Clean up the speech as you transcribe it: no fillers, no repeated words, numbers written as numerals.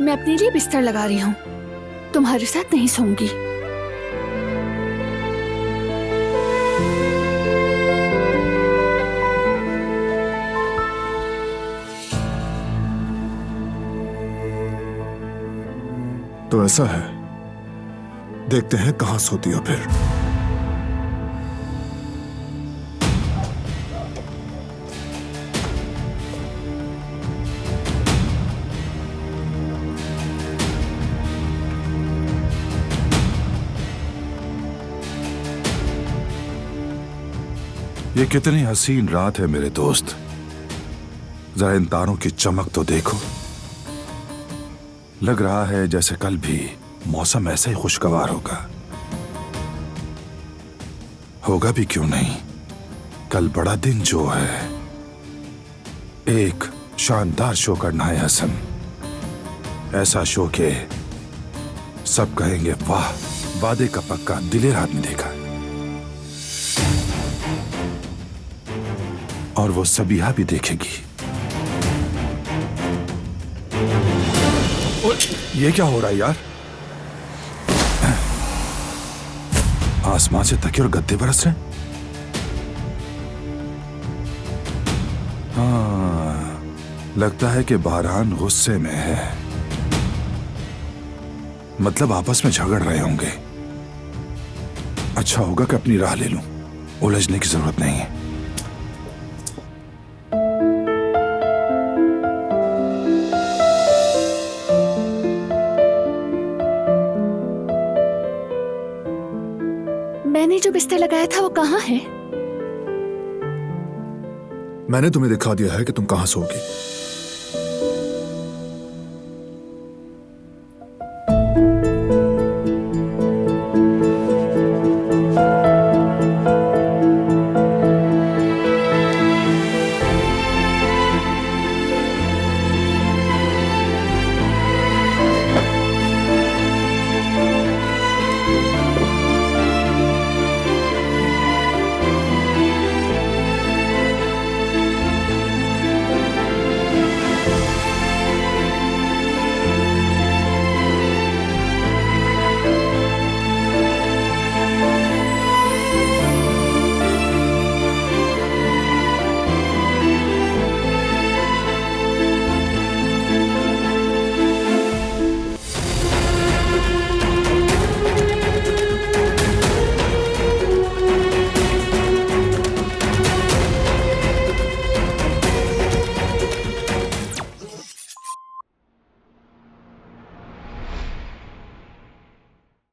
मैं अपने लिए बिस्तर लगा रही हूँ, तुम्हारे साथ नहीं सोऊंगी। तो ऐसा है, देखते हैं कहां सोती हो फिर। ये कितनी हसीन रात है मेरे दोस्त। जरा इन तारों की चमक तो देखो। लग रहा है जैसे कल भी मौसम ऐसे ही खुशगवार होगा। होगा भी क्यों नहीं, कल बड़ा दिन जो है। एक शानदार शो करना है हसन, ऐसा शो के सब कहेंगे वाह, वादे का पक्का दिलेर आदमी देखा। और वो सबिहा भी देखेगी। ये क्या हो रहा है यार? आसमान से तकिए और गद्दे बरस रहे। हाँ, लगता है कि बहरान गुस्से में है। मतलब आपस में झगड़ रहे होंगे। अच्छा होगा कि अपनी राह ले लूं, उलझने की जरूरत नहीं है। मैंने जो बिस्तर लगाया था वो कहाँ है? मैंने तुम्हें दिखा दिया है कि तुम कहां सोओगी।